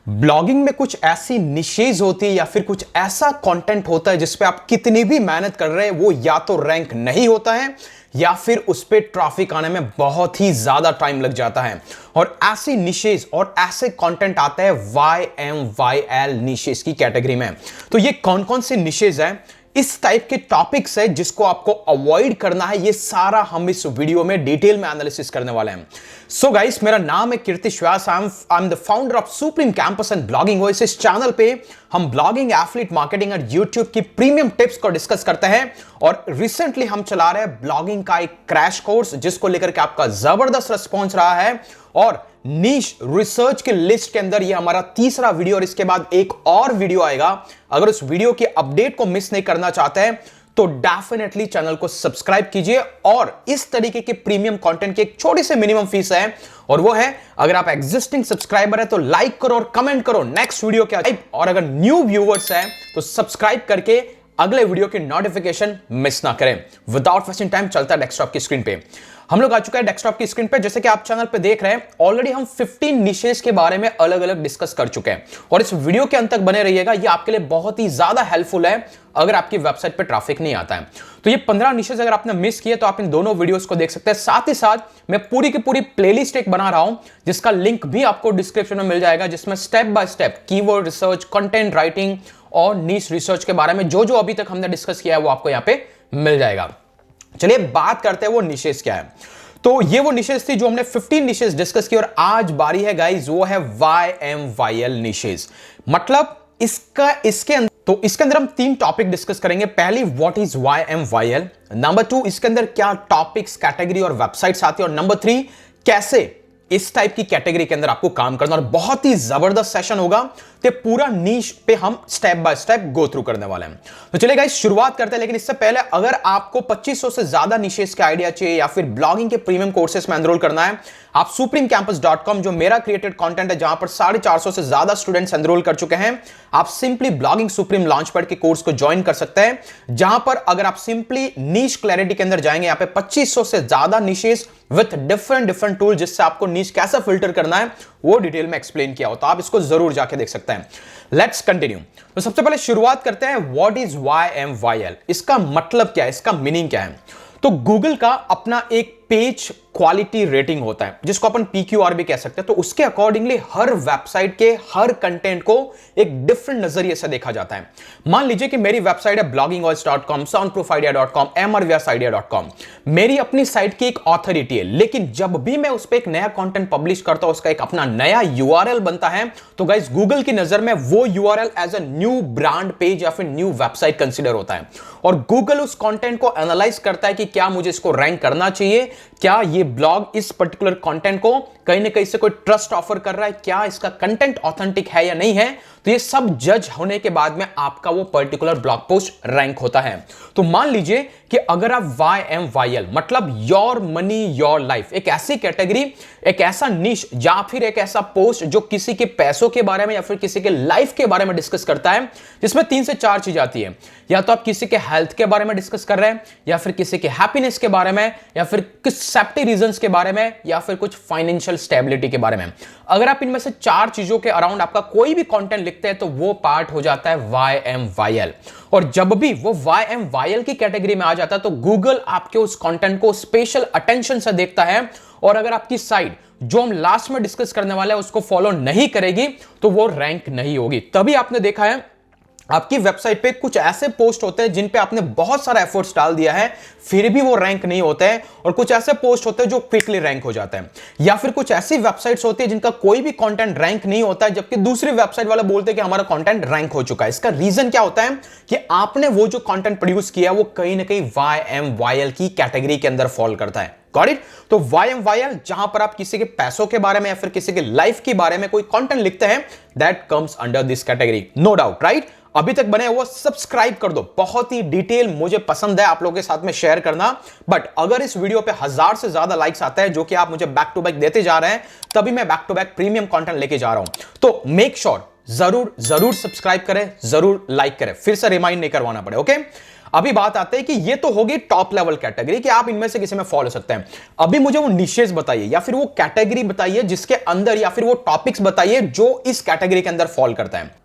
Blogging में कुछ ऐसी निशेज होती है या फिर कुछ ऐसा कंटेंट होता है जिस पे आप कितनी भी मेहनत कर रहे हैं वो या तो रैंक नहीं होता है या फिर उस पे ट्रैफिक आने में बहुत ही ज्यादा टाइम लग जाता है। और ऐसी निशेज और ऐसे कंटेंट आते हैं YMYL निशेज की कैटेगरी में। तो ये कौन कौन से निशेज हैं, इस टाइप के टॉपिक्स है जिसको आपको अवॉइड करना है, ये सारा हम इस वीडियो में डिटेल में एनालिसिस करने वाले हैं। सो गाइस, मेरा नाम है Kirtish Vyas. I am the founder of supreme campus and blogging voice. इस चैनल पे हम ब्लॉगिंग, एफिलिएट मार्केटिंग और यूट्यूब की प्रीमियम टिप्स को डिस्कस करते हैं। और रिसेंटली हम चला रहे हैं ब्लॉगिंग का एक क्रैश कोर्स जिसको लेकर के आपका जबरदस्त रिस्पॉन्स रहा है। और नीश रिसर्च के लिस्ट के अंदर ये हमारा तीसरा वीडियो और इसके बाद एक और वीडियो आएगा। अगर उस वीडियो के अपडेट को मिस नहीं करना चाहते हैं तो डेफिनेटली चैनल को सब्सक्राइब कीजिए। और इस तरीके के प्रीमियम कंटेंट की एक छोटी सी मिनिमम फीस है, और वो है अगर आप एग्जिस्टिंग सब्सक्राइबर है तो लाइक करो और कमेंट करो नेक्स्ट वीडियो क्या, और अगर न्यू व्यूअर्स हैं तो सब्सक्राइब करके अगले वीडियो की नोटिफिकेशन मिस ना करें। विदाउट वेस्टिंग टाइम चलता है डेस्कटॉप की स्क्रीन पे। हम लोग आ चुका है डेस्कटॉप की स्क्रीन पे। जैसे कि आप चैनल पे देख रहे हैं, ऑलरेडी हम 15 निशेस के बारे में अलग अलग डिस्कस कर चुके हैं और इस वीडियो के अंत तक बने रहिएगा। ये आपके लिए बहुत ही ज्यादा हेल्पफुल है अगर आपकी वेबसाइट पे ट्रैफिक नहीं आता है। तो ये 15 निशेस अगर आपने मिस किए तो आप इन दोनों वीडियोस को देख सकते हैं। साथ ही साथ मैं पूरी की पूरी प्लेलिस्ट एक बना रहा हूं जिसका लिंक भी आपको डिस्क्रिप्शन में मिल जाएगा, जिसमें step by step keyword research, content writing और नीश रिसर्च के बारे में जो जो अभी तक हमने डिस्कस किया है वो आपको यहां पे मिल जाएगा। चलिए बात करते हैं वो निशेस क्या है। तो ये वो निशेस थी जो हमने 15 निशेस डिस्कस की, और आज बारी है गाइस वो है YMYL निशेस। मतलब इसके अंदर हम 3 टॉपिक डिस्कस करेंगे। पहली, व्हाट इज YMYL। नंबर 2, इसके अंदर क्या टॉपिक्स, कैटेगरी और वेबसाइट्स आती है। और नंबर 3, कैसे इस टाइप की कैटेगरी के अंदर आपको काम करना। और बहुत ही जबरदस्त सेशन होगा, तो पूरा नीश पे हम step by step go through करने वाले हैं। तो चलिए गाइस शुरुआत करते हैं। लेकिन इससे पहले अगर आपको 2500 से ज्यादा निशेस के आइडिया चाहिए या फिर ब्लॉगिंग के प्रीमियम कोर्सेस में एनरोल करना है, आप supremcampus.com जो मेरा क्रिएटेड कंटेंट है, जहां पर 450 से ज्यादा स्टूडेंट्स एनरोल कर चुके हैं, आप सिंपली ब्लॉगिंग सुप्रीम लॉन्चपैड के कोर्स को ज्वाइन कर सकते हैं। जहां पर अगर आप सिंपली नीश क्लैरिटी के अंदर जाएंगे, यहां पे 2500 से ज्यादा निशेस विथ डिफरेंट टूल जिससे आपको नीश कैसा फिल्टर करना है वो डिटेल में एक्सप्लेन किया हो, तो आप इसको जरूर जाके देख सकते हैं। Let's continue. तो सबसे पहले शुरुआत करते हैं, व्हाट इज YMYL। इसका मतलब क्या है, इसका मीनिंग क्या है। तो गूगल का अपना एक पेज क्वालिटी रेटिंग होता है जिसको अपन PQR भी कह सकते हैं। तो उसके अकॉर्डिंगली हर वेबसाइट के हर कंटेंट को एक डिफरेंट नजरिए से देखा जाता है। मान लीजिए कि मेरी वेबसाइट है bloggingvoice.com, soundproofidea.com, mrvsidea.com। मेरी अपनी साइट की एक ऑथोरिटी है, लेकिन जब भी मैं उस पर एक नया कंटेंट पब्लिश करता हूं, उसका एक अपना नया URL बनता है, तो गाइस गूगल की नजर में वो URL as a new brand page या फिर न्यू वेबसाइट कंसिडर होता है। और गूगल उस कंटेंट को एनालाइज करता है कि क्या मुझे इसको रैंक करना चाहिए, क्या ये ब्लॉग इस पर्टिकुलर कंटेंट को कहीं ना कहीं से कोई ट्रस्ट ऑफर कर रहा है, क्या इसका कंटेंट ऑथेंटिक है या नहीं है। तो ये सब जज होने के बाद में आपका वो पर्टिकुलर ब्लॉग पोस्ट रैंक होता है। तो मान लीजिए कि अगर आप YMYL मतलब योर मनी योर लाइफ, एक ऐसी कैटेगरी, एक ऐसा निश या फिर एक ऐसा पोस्ट जो किसी के पैसों के बारे में या फिर किसी के लाइफ के बारे में डिस्कस करता है, जिसमें 3 से 4 चीज आती है। या तो आप किसी के हेल्थ के बारे में डिस्कस कर रहे हैं, या फिर किसी के हैप्पीनेस के बारे में, या फिर कुछ सेफ्टी रीजंस के बारे में, या फिर कुछ फाइनेंशियल स्टेबिलिटी के बारे में। अगर आप इनमें से 4 चीजों के अराउंड आपका कोई भी कंटेंट लिखते हैं तो वो पार्ट हो जाता है YMYL। और जब भी वो YMYL की कैटेगरी में आ जाता है तो गूगल आपके उस कंटेंट को स्पेशल अटेंशन से देखता है। और अगर आपकी साइट जो हम लास्ट में डिस्कस करने वाले हैं उसको फॉलो नहीं करेगी तो वो रैंक नहीं होगी। तभी आपने देखा है आपकी वेबसाइट पे कुछ ऐसे पोस्ट होते हैं जिन पे आपने बहुत सारा एफर्ट्स डाल दिया है फिर भी वो रैंक नहीं होते हैं, और कुछ ऐसे पोस्ट होते हैं जो क्विकली रैंक हो जाते हैं। या फिर कुछ ऐसी वेबसाइट्स होती है जिनका कोई भी कंटेंट रैंक नहीं होता है, जबकि दूसरी वेबसाइट वाले बोलते हैं कि हमारा कंटेंट रैंक हो चुका है। इसका रीजन क्या होता है कि आपने वो जो कंटेंट प्रोड्यूस किया वो कहीं ना कहीं YMYL की कैटेगरी के अंदर फॉल करता है। Got it. तो YMYL जहां पर आप किसी के पैसों के बारे में या फिर किसी के लाइफ के बारे में कोई कंटेंट लिखते हैं, that comes under this category, no doubt, right. अभी तक बने वो सब्सक्राइब कर दो, बहुत ही डिटेल मुझे पसंद है आप लोगों के साथ में शेयर करना। बट अगर इस वीडियो पे 1000 से ज्यादा लाइक्स आता है, जो कि आप मुझे बैक टू बैक देते जा रहे हैं, तभी मैं back to back premium content लेके जा रहा हूं। तो मेक श्योर जरूर सब्सक्राइब करें, जरूर लाइक करें। फिर से रिमाइंड नहीं करवाना पड़े, ओके। अभी बात आती है कि ये तो होगी टॉप लेवल कैटेगरी कि आप इनमें से किसी में फॉलो सकते हैं। अभी मुझे वो निशेस बताइए या फिर वो कैटेगरी बताइए जिसके अंदर, या फिर वो टॉपिक्स बताइए जो इस कैटेगरी के अंदर फॉल करता है।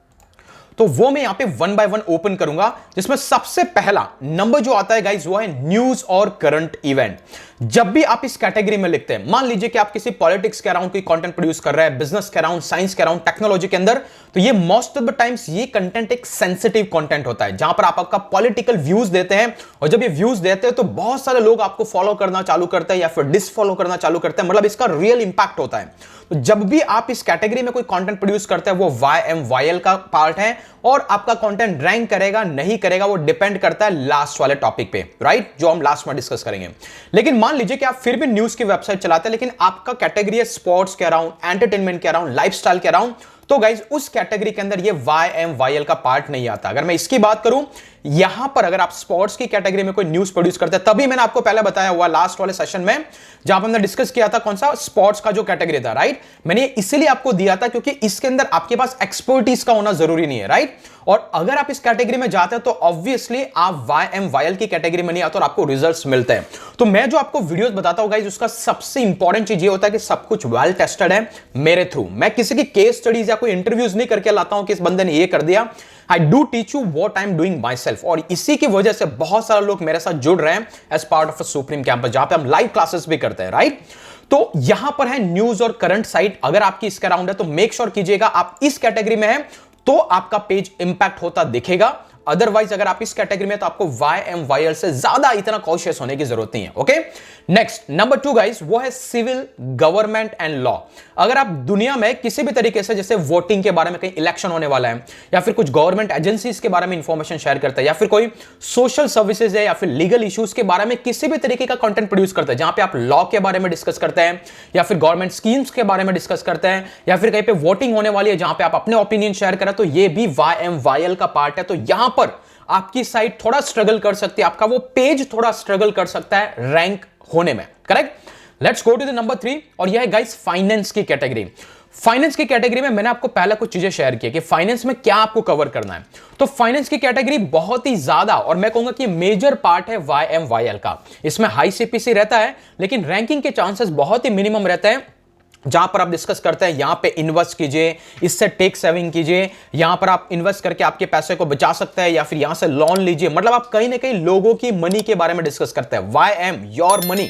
तो वो मैं यहां पे वन बाय वन ओपन करूंगा, जिसमें सबसे पहला नंबर जो आता है गाइस वो है न्यूज और करंट इवेंट। जब भी आप इस कैटेगरी में लिखते हैं, मान लीजिए कि आप किसी पॉलिटिक्स के अराउंड कोई कंटेंट प्रोड्यूस कर रहे हैं, बिजनेस के अराउंड, साइंस के अराउंड, टेक्नोलॉजी के अंदर, तो ये मोस्ट ऑफ द टाइम्स ये कंटेंट एक सेंसिटिव कंटेंट होता है, जहां पर आप आपका पॉलिटिकल व्यूज देते हैं। और जब ये व्यूज देते हैं तो बहुत सारे लोग आपको फॉलो करना चालू करते हैं या फिर डिसफॉलो करना चालू करते हैं, मतलब इसका रियल इंपैक्ट होता है। तो जब भी आप इस कैटेगरी में कोई कंटेंट प्रोड्यूस करते हैं, वो YMYL का पार्ट है, और आपका कंटेंट रैंक करेगा नहीं करेगा वो डिपेंड करता है लास्ट वाले टॉपिक पे, राइट, जो हम लास्ट में डिस्कस करेंगे। लेकिन मान लीजिए कि आप फिर भी न्यूज की वेबसाइट चलाते हैं, लेकिन आपका कैटेगरी है स्पोर्ट्स के अराउंड, एंटरटेनमेंट के अराउंड, लाइफस्टाइल के अराउंड, तो गाइज उस कैटेगरी के अंदर ये YMYL का पार्ट नहीं आता। अगर मैं इसकी बात करूं, यहां पर अगर आप स्पोर्ट्स की कैटेगरी में कोई न्यूज प्रोड्यूस करते हैं, तभी मैंने आपको पहले बताया हुआ लास्ट वाले सेशन में, जहां पर हमने डिस्कस किया था कौन सा स्पोर्ट्स का जो कैटेगरी था, राइट। मैंने इसीलिए आपको दिया था क्योंकि इसके अंदर आपके पास एक्सपर्टीज का होना जरूरी नहीं है, राइट। और अगर आप इस कैटेगरी में जाते हैं तो ऑब्वियसली आप YMYL की कैटेगरी में नहीं आते और आपको रिजल्ट्स मिलते हैं। तो मैं जो आपको वीडियोस बताता हूं गाइस, उसका सबसे इंपॉर्टेंट चीज ये होता है कि सब कुछ वेल टेस्टेड है मेरे थ्रू। मैं किसी की केस स्टडीज या कोई इंटरव्यूज नहीं करके लाता हूं कि इस बंदे ने ये कर दिया। I do teach you what I am doing my self, और इसी की वजह से बहुत सारे लोग मेरे साथ जुड़ रहे हैं as part of a supreme campus, जहां पे हम लाइव क्लासेस भी करते हैं, राइट। तो यहां पर है न्यूज और करंट साइट। अगर आपकी इसके अराउंड है तो मेक श्योर कीजिएगा आप इस कैटेगरी में है, तो आपका पेज इंपैक्ट होता दिखेगा। अदरवाइज अगर आप इस कैटेगरी में, तो आपको YMYL से ज्यादा इतना कॉशियस होने की जरूरत नहीं है, ओके। नेक्स्ट नंबर 2 गाइस, वो है सिविल, गवर्नमेंट एंड लॉ। अगर आप दुनिया में किसी भी तरीके से, जैसे वोटिंग के बारे में, कहीं इलेक्शन होने वाला है, या फिर कुछ गवर्नमेंट एजेंसीज के बारे में इंफॉर्मेशन शेयर करते हैं, या फिर कोई सोशल सर्विसेज है, या फिर लीगल इश्यूज के बारे में किसी भी तरीके का कंटेंट प्रोड्यूस करते हैं, जहां पे आप लॉ के बारे में डिस्कस करते हैं, या फिर गवर्नमेंट स्कीम्स के बारे में डिस्कस करते हैं, या फिर कहीं पे वोटिंग होने वाली है जहां पे आप अपने ओपिनियन शेयर करें, तो ये भी YMYL का पार्ट है। तो यहां पर आपकी साइट थोड़ा स्ट्रगल कर सकती है, आपका वो पेज थोड़ा स्ट्रगल कर सकता है रैंक होने में, correct. Let's go to the number 3, और यह है गाइस फाइनेंस की कैटेगरी। फाइनेंस की कैटेगरी में मैंने आपको पहले कुछ चीजें शेयर की कि फाइनेंस में क्या आपको कवर करना है। तो फाइनेंस की कैटेगरी बहुत ही ज्यादा, और मैं कहूंगा कि मेजर पार्ट है YMYL का। इसमें हाई CPC रहता है, लेकिन रैंकिंग के चांसेस बहुत ही मिनिमम रहते हैं, जहां पर आप डिस्कस करते हैं यहां पे इन्वेस्ट कीजिए, इससे टेक्स सेविंग कीजिए, यहां पर आप इन्वेस्ट करके आपके पैसे को बचा सकते हैं, या फिर यहां से लोन लीजिए। मतलब आप कहीं ना कहीं लोगों की मनी के बारे में डिस्कस करते हैं। YM योर मनी,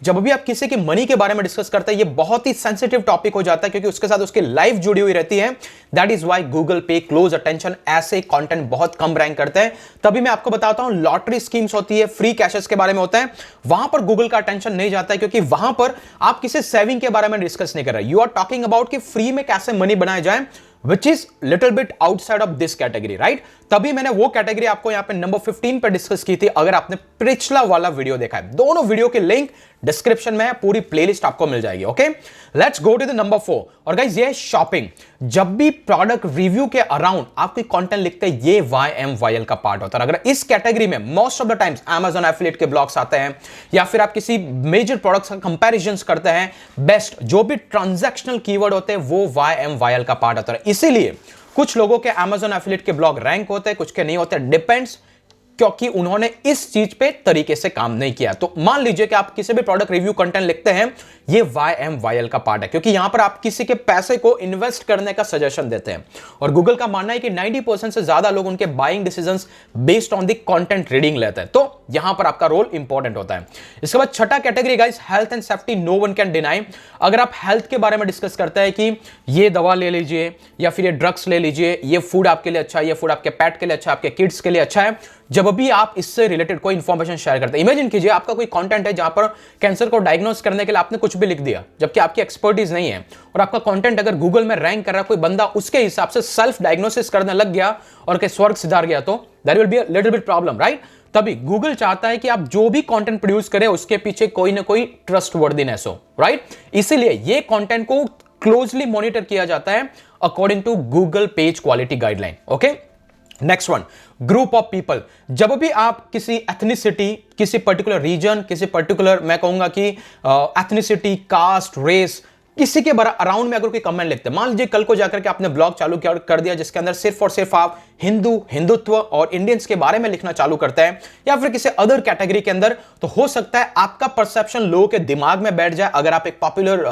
जब भी आप किसी की मनी के बारे में डिस्कस करते हैं, ये बहुत ही सेंसिटिव टॉपिक हो जाता है, क्योंकि उसके साथ उसकी लाइफ जुड़ी हुई रहती है। दैट इज व्हाई गूगल पे क्लोज अटेंशन, ऐसे कंटेंट बहुत कम रैंक करते हैं। तभी मैं आपको बताता हूं, लॉटरी स्कीम्स होती है, फ्री कैशेस के बारे में होता है, वहां पर गूगल का अटेंशन नहीं जाता है, क्योंकि वहां पर आप किसी सेविंग के बारे में डिस्कस नहीं कर रहे। यू आर टॉकिंग अबाउट कि फ्री में कैसे मनी बनाया जाए, which is little bit outside of this category, right? तभी मैंने वो कैटेगरी आपको यहां पे नंबर 15 पे डिस्कस की थी। अगर आपने पिछला वाला वीडियो देखा है, दोनों वीडियो के लिंक डिस्क्रिप्शन में है, पूरी प्लेलिस्ट आपको मिल जाएगी, okay. Let's go to the number 4, और गाइस ये है शॉपिंग। जब भी प्रोडक्ट रिव्यू के अराउंड आप कोई कंटेंट लिखते हैं, ये YMYL का पार्ट होता है। अगर इस कैटेगरी में most of the times Amazon affiliate के ब्लॉग्स आते हैं, या फिर आप किसी मेजर प्रोडक्ट्स का कंपैरिजंस करते हैं, बेस्ट जो भी ट्रांजैक्शनल कीवर्ड होते हैं, वो YMYL का पार्ट होता है। इसीलिए कुछ लोगों के Amazon एफिलिएट के ब्लॉग रैंक होते हैं, कुछ के नहीं होते, डिपेंड्स, क्योंकि उन्होंने इस चीज पे तरीके से काम नहीं किया। तो मान लीजिए कि आप किसी भी प्रोडक्ट रिव्यू कंटेंट लिखते हैं, ये YMYL का पार्ट है, क्योंकि यहां पर आप किसी के पैसे को इन्वेस्ट करने का सजेशन देते हैं, और गूगल का मानना है कि 90% से ज्यादा लोग उनके buying decisions based on the content reading लेते हैं। तो यहां पर आपका रोल इंपॉर्टेंट होता है। इसके बाद छठा category guys, health and safety, no one can deny. अगर आप हेल्थ के बारे में डिस्कस करते हैं कि ये दवा ले लीजिए, या फिर ये ड्रग्स ले लीजिए, ये फूड आपके लिए अच्छा है, ये फूड आपके पेट के लिए अच्छा है, आपके किड्स के लिए अच्छा है, जब भी आप इससे रिलेटेड कोई इंफॉर्मेशन शेयर करते हैं, इमेजिन कीजिए आपका कोई कंटेंट है जहां पर कैंसर को डायग्नोस करने के लिए आपने कुछ भी लिख दिया, जबकि आपकी एक्सपर्टीज नहीं है, और आपका कंटेंट अगर गूगल में रैंक कर रहा है, कोई बंदा उसके हिसाब से सेल्फ डायग्नोसिस करने लग गया और के स्वर्ग सिधार गया, तो there will be a little bit problem, right. तभी गूगल चाहता है कि आप जो भी कंटेंट प्रोड्यूस करें उसके पीछे कोई ना कोई ट्रस्टवर्दीनेस हो, राइट। इसीलिए ये कंटेंट को क्लोजली मॉनिटर किया जाता है according to Google page quality guideline, okay. Next one, group of people. जब भी आप किसी एथनिसिटी, किसी पर्टिकुलर रीजन, किसी पर्टिकुलर, मैं कहूंगा कि एथनिसिटी, कास्ट, रेस, किसी के अराउंड में अगर कोई कमेंट लिखते हैं, मान लीजिए कल को जाकर के आपने ब्लॉग चालू कर दिया जिसके अंदर सिर्फ और सिर्फ आप हिंदुत्व और इंडियंस के बारे में लिखना चालू करते हैं या फिर किसी अदर कैटेगरी के अंदर, तो हो सकता है आपका परसेप्शन लोगों के दिमाग में बैठ जाए। अगर आप एक पॉपुलर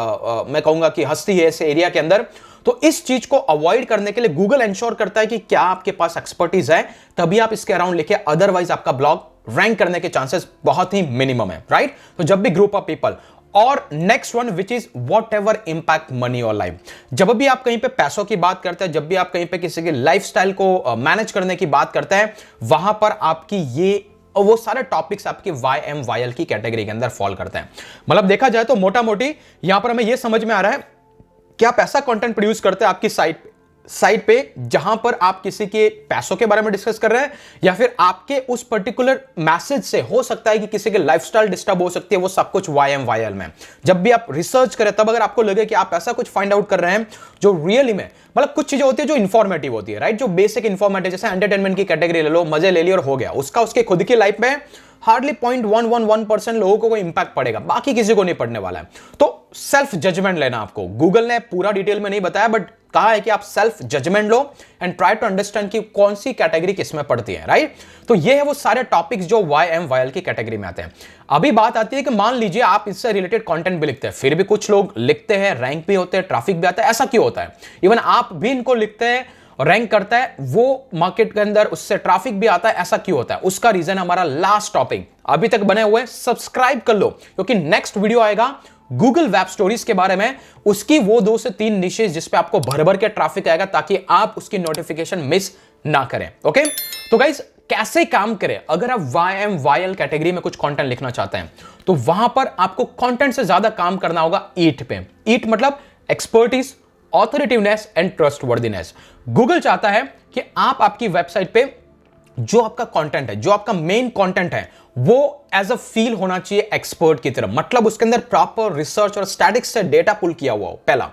मैं कहूंगा कि हस्ती है इस एरिया के अंदर, तो इस चीज को अवॉइड करने के लिए गूगल इंश्योर करता है कि क्या आपके पास एक्सपर्टीज है, तभी आप इसके अराउंड लिखे, अदरवाइज आपका ब्लॉग रैंक करने के चांसेस बहुत ही मिनिमम है, राइट। तो जब भी ग्रुप ऑफ पीपल, और next one which is what ever impact money और लाइफ, जब भी आप कहीं पे पैसों की बात करते हैं, जब भी आप कहीं पे किसी के लाइफस्टाइल को मैनेज करने की बात करते हैं, वहां पर आपकी ये वो सारे टॉपिक्स आपके YMYL की कैटेगरी के अंदर फॉल करते हैं। मतलब देखा जाए तो मोटा मोटी यहां पर हमें यह समझ में आ रहा है कि आप ऐसा कंटेंट प्रोड्यूस करते हैं आपकी साइट पे जहां पर आप किसी के पैसों के बारे में डिस्कस कर रहे हैं, या फिर आपके उस पर्टिकुलर मैसेज से हो सकता है कि किसी के लाइफस्टाइल डिस्टर्ब हो सकती है, वो सब कुछ YMYL में। जब भी आप रिसर्च करें तब अगर आपको लगे कि आप ऐसा कुछ फाइंड आउट कर रहे हैं जो रियली में, मतलब कुछ चीजें होती है जो इंफॉर्मेटिव होती है, राइट, जो बेसिक इंफॉर्मेटिव, जैसे एंटरटेनमेंट की कैटेगरी ले लो, मजे ले ली और हो गया, उसका उसके खुद की लाइफ में हार्डली 0.111% लोगों को कोई इंपैक्ट पड़ेगा, बाकी किसी को नहीं पड़ने वाला है। तो सेल्फ जजमेंट लेना आपको, गूगल ने पूरा डिटेल में नहीं बताया बट कहा है कि आप सेल्फ जजमेंट लो एंड ट्राई टू अंडरस्टैंड कि कौन सी कैटेगरी किसमें पड़ती है, राइट। तो ये है वो सारे टॉपिक्स जो YMYL की कैटेगरी में आते हैं। अभी बात आती है कि मान लीजिए आप इससे रिलेटेड कंटेंट भी लिखते हैं, फिर भी कुछ लोग लिखते हैं, रैंक भी होते हैं, ट्रैफिक भी आता है, ऐसा क्यों होता है? इवन आप भी इनको लिखते हैं, रैंक करता है, वो मार्केट के अंदर उससे ट्रैफिक भी आता है, ऐसा क्यों होता है? उसका रीजन हमारा लास्ट टॉपिक, अभी तक बने हुए सब्सक्राइब कर लो, क्योंकि नेक्स्ट वीडियो आएगा गूगल वेब स्टोरीज के बारे में, उसकी वो 2 से 3 निशेस जिस पे आपको भर भर के ट्रैफिक आएगा ताकि आप उसकी नोटिफिकेशन मिस ना करें। ओके, तो गाइस कैसे काम करें? अगर आप YMYL कैटेगरी में कुछ कंटेंट लिखना चाहते हैं तो वहां पर आपको कंटेंट से ज्यादा काम करना होगा ईट पे। ईट मतलब एक्सपर्टीज, ऑथोरिटिवनेस एंड ट्रस्टवर्दीनेस। गूगल चाहता है कि आप आपकी वेबसाइट पे जो आपका कंटेंट है, जो आपका मेन कंटेंट है, वो एज अ फील होना चाहिए एक्सपर्ट की तरह, मतलब उसके अंदर प्रॉपर रिसर्च और स्टैटिक्स से डेटा पुल किया हुआ हो, पहला।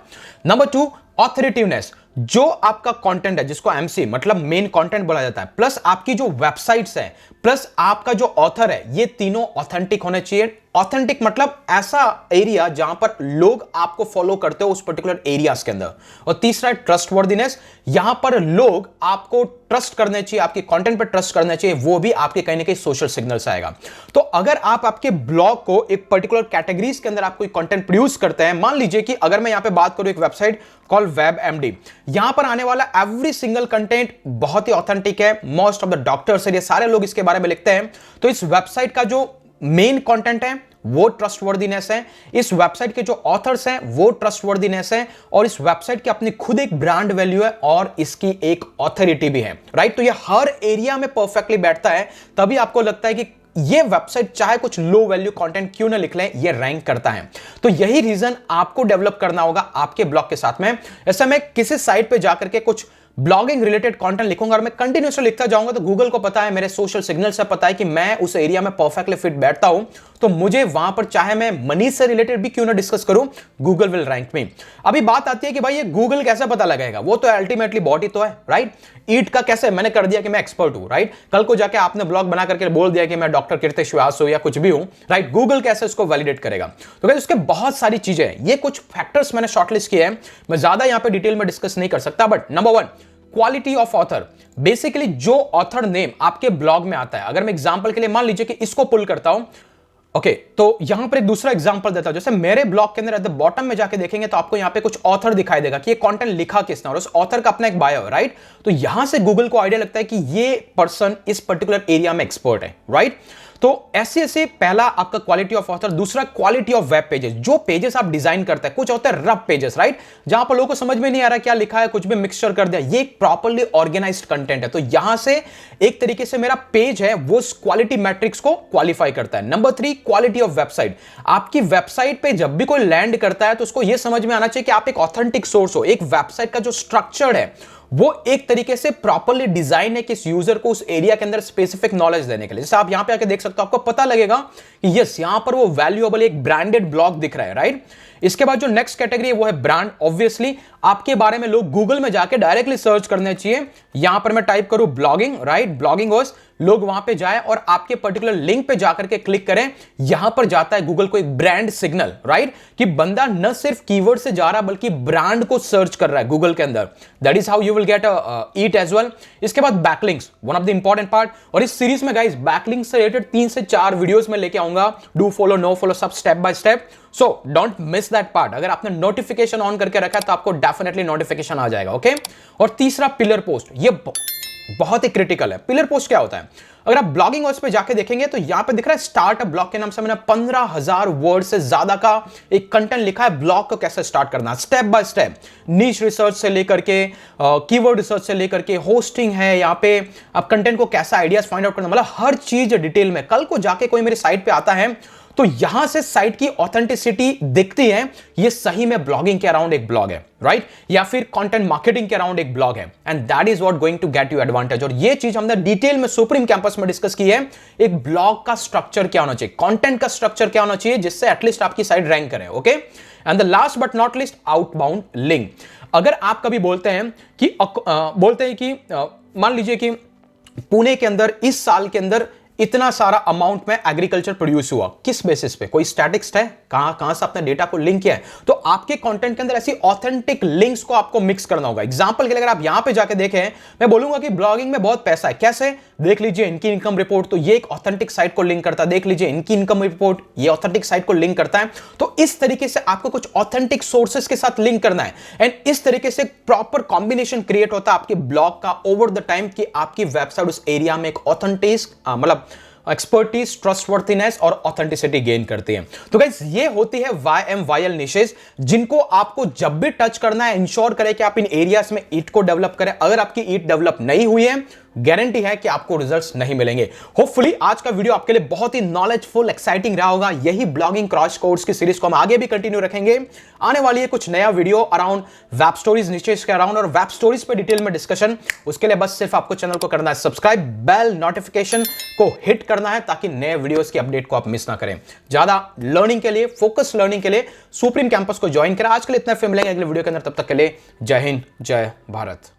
नंबर 2, ऑथोरिटिवनेस, जो आपका कंटेंट है जिसको MC मतलब मेन कंटेंट बोला जाता है, प्लस आपकी जो वेबसाइट्स है, प्लस आपका जो ऑथर है, ये तीनों ऑथेंटिक होने चाहिए। ऑथेंटिक मतलब ऐसा एरिया जहां पर लोग आपको फॉलो करते हो उस पर्टिकुलर एरियाज के अंदर। और तीसरा है ट्रस्टवर्दीनेस, यहां पर लोग आपको ट्रस्ट करने चाहिए, आपके कंटेंट पर ट्रस्ट करना चाहिए, वो भी आपके कहीं ना कहीं सोशल सिग्नल से आएगा। तो अगर आप आपके ब्लॉग को एक पर्टिकुलर कैटेगरीज के अंदर आप कोई कंटेंट प्रोड्यूस करते हैं, मान लीजिए कि अगर मैं यहां पे बात करूं एक वेबसाइट कॉल WebMD, यहां पर आने वाला एवरी सिंगल कंटेंट बहुत ही ऑथेंटिक है, मोस्ट ऑफ द डॉक्टर्स ये सारे लोग इसके बारे में लिखते हैं, तो इस वेबसाइट का जो मेन कंटेंट है वो ट्रस्टवर्दीनेस है, इस वेबसाइट के जो ऑथर्स हैं वो ट्रस्टवर्दीनेस है, और इस वेबसाइट की अपनी खुद एक ब्रांड वैल्यू है और इसकी एक ऑथोरिटी भी है, राइट। तो ये हर एरिया में परफेक्टली बैठता है, तभी आपको लगता है कि ये वेबसाइट चाहे कुछ लो वैल्यू कंटेंट क्यों ना लिख लें, ये रैंक करता है। तो यही रीजन आपको डेवलप करना होगा आपके ब्लॉग के साथ में। ऐसे मैं किसी साइट पे जाकर के कुछ ब्लॉगिंग रिलेटेड कंटेंट लिखूंगा और मैं कंटिन्यूसली लिखता जाऊंगा, तो गूगल को पता है, मेरे सोशल सिग्नल से पता है कि मैं उस एरिया में परफेक्टली फिट बैठता हूं, तो मुझे वहां पर चाहे मैं मनी से रिलेटेड भी क्यों ना डिस्कस करूं, गूगल विल रैंक मी। अभी बात आती है कि भाई ये गूगल कैसे पता लगाएगा, वो तो अल्टीमेटली बॉट ही तो है, राइट। ईट का कैसे, मैंने कर दिया कि मैं एक्सपर्ट हूं, राइट, कल को जाके आपने ब्लॉग बना करके बोल दिया कि मैं डॉक्टर कीर्तिश व्यास हूं या कुछ भी हूं, राइट, गूगल कैसे उसको वैलिडेट करेगा? तो उसके बहुत सारी चीजें हैं, ये कुछ फैक्टर्स मैंने शॉर्टलिस्ट किए हैं, मैं ज्यादा यहां पे डिटेल में डिस्कस नहीं कर सकता, but number 1, quality of author. Basically जो ऑथर नेम आपके ब्लॉग में आता है, अगर मैं एग्जांपल के लिए मान लीजिए कि इसको पुल करता हूं, ओके, तो यहां पर एक दूसरा एग्जांपल देता हूं, जैसे मेरे ब्लॉग के अंदर एट द बॉटम में जाके देखेंगे तो आपको यहां पे कुछ ऑथर दिखाई देगा कि ये कंटेंट लिखा किसने, और उस ऑथर का अपना एक बायो है, राइट। तो यहां से गूगल को आइडिया लगता है कि ये पर्सन इस पर्टिकुलर एरिया में एक्सपर्ट है, राइट। तो ऐसे ऐसे पहला आपका क्वालिटी ऑफ ऑथर, दूसरा क्वालिटी ऑफ वेब पेजेस, जो पेजेस आप डिजाइन करते हैं, कुछ होते हैं रफ पेजेस, राइट, जहां पर लोगों को समझ में नहीं आ रहा क्या लिखा है, कुछ भी मिक्सचर कर दिया, ये प्रॉपर्ली ऑर्गेनाइज्ड कंटेंट है, तो यहां से एक तरीके से मेरा पेज है वो क्वालिटी मैट्रिक्स को क्वालिफाई करता है। नंबर 3, क्वालिटी ऑफ वेबसाइट, आपकी वेबसाइट पे जब भी कोई लैंड करता है तो उसको यह समझ में आना चाहिए कि आप एक ऑथेंटिक सोर्स हो, एक वेबसाइट का जो स्ट्रक्चर है वो एक तरीके से प्रॉपर्ली डिजाइन है कि इस यूजर को उस एरिया के अंदर स्पेसिफिक नॉलेज देने के लिए। जैसे आप यहां पे आके देख सकते हो, आपको पता लगेगा कि यस, यहां पर वो वैल्यूएबल एक ब्रांडेड ब्लॉग दिख रहा है, राइट। इसके बाद जो नेक्स्ट कैटेगरी है वो है ब्रांड। ऑब्वियसली आपके बारे में लोग गूगल में जाके डायरेक्टली सर्च करने चाहिए। यहां पर मैं टाइप करूं ब्लॉगिंग, राइट, ब्लॉगिंग होस्ट, लोग वहां पे जाए और आपके पर्टिकुलर लिंक पे जाकर के क्लिक करें। यहां पर जाता है गूगल को एक ब्रांड सिग्नल, राइट, कि बंदा न सिर्फ कीवर्ड से जा रहा है बल्कि ब्रांड को सर्च कर रहा है गूगल के अंदर। That is how you will get it as well. इसके बाद backlinks, one of the important part. और इस सीरीज में गाइस बैकलिंक्स से रिलेटेड 3 से 4 वीडियोस में लेके आऊंगा। डू फॉलो, नो फॉलो, सब step by step. So don't miss that part. अगर आपने नोटिफिकेशन ऑन करके रखा है तो आपको डेफिनेटली नोटिफिकेशन आ जाएगा, ओके। और तीसरा पिलर पोस्ट, ये बहुत ही क्रिटिकल है। पिलर पोस्ट क्या होता है? अगर आप ब्लॉगिंग वर्ड्स पे जाके देखेंगे तो यहां पे दिख रहा है स्टार्ट अ ब्लॉग के नाम से मैंने 15,000 वर्ड से ज्यादा का एक कंटेंट लिखा है। ब्लॉग को कैसे स्टार्ट करना, step by step, niche research से लेकर के कीवर्ड रिसर्च से लेकर के होस्टिंग है, यहां पे आप कंटेंट को कैसा आइडियाज फाइंड आउट करना, मतलब हर चीज डिटेल में। कल को जाके कोई मेरी साइट पे आता है तो यहां से साइट की ऑथेंटिसिटी दिखती है, ये सही में ब्लॉगिंग के अराउंड एक ब्लॉग है, राइट, या फिर कंटेंट मार्केटिंग के अराउंड एक ब्लॉग है। And that is what going to get you advantage. और ये चीज हमने डिटेल में सुप्रीम कैंपस में डिस्कस की है। एक ब्लॉग का स्ट्रक्चर क्या होना चाहिए, कंटेंट का स्ट्रक्चर क्या होना चाहिए, जिससे एटलीस्ट आपकी साइट रैंक करे, okay. And the last but not list, outbound link. अगर आप कभी बोलते हैं कि मान लीजिए कि पुणे के अंदर इस साल के अंदर इतना सारा अमाउंट में एग्रीकल्चर प्रोड्यूस हुआ, किस बेसिस पे, कोई स्टैटिक्स है, कहां से आपने डेटा को लिंक किया है, तो आपके कंटेंट के अंदर ऐसी ऑथेंटिक लिंक्स को आपको मिक्स करना होगा। एग्जांपल के लिए अगर आप यहां पे जाके देखें, मैं बोलूंगा कि ब्लॉगिंग में बहुत पैसा है, कैसे, देख लीजिए इनकी इनकम रिपोर्ट, तो ये एक ऑथेंटिक साइट को लिंक करता है। देख लीजिए इनकी इनकम रिपोर्ट, ये ऑथेंटिक साइट को लिंक करता है। तो इस तरीके से आपको कुछ ऑथेंटिक सोर्सेस के साथ लिंक करना है एंड इस तरीके से प्रॉपर कॉम्बिनेशन क्रिएट होता है आपके ब्लॉग का ओवर द टाइम कि आपकी वेबसाइट उस एरिया में एक ऑथेंटिक मतलब एक्सपर्टीज, ट्रस्टवर्थीनेस और ऑथेंटिसिटी गेन करती है। तो गाइस ये होती है YMYL निशेस, जिनको आपको जब भी टच करना है इंश्योर करें कि आप इन एरियाज में ईट को डेवलप करें। अगर आपकी ईट डेवलप नहीं हुई है, गारंटी है कि आपको रिजल्ट्स नहीं मिलेंगे। होपफुली आज का वीडियो आपके लिए बहुत ही नॉलेजफुल, एक्साइटिंग रहा होगा। यही ब्लॉगिंग क्रैश कोर्स की सीरीज को हम आगे भी कंटिन्यू रखेंगे। आने वाली है कुछ नया video around web stories, niches के अराउंड और वेब स्टोरीज पे डिटेल में डिस्कशन। उसके लिए बस सिर्फ आपको चैनल को करना है सब्सक्राइब, बेल नोटिफिकेशन को हिट करना है ताकि नए वीडियोस की अपडेट को आप मिस ना करें। ज्यादा लर्निंग के लिए, फोकस लर्निंग के लिए सुप्रीम कैंपस को ज्वाइन करें। आज के लिए इतना, फिर मिलेंगे अगले वीडियो के अंदर। तब तक के लिए जय हिंद, जय भारत।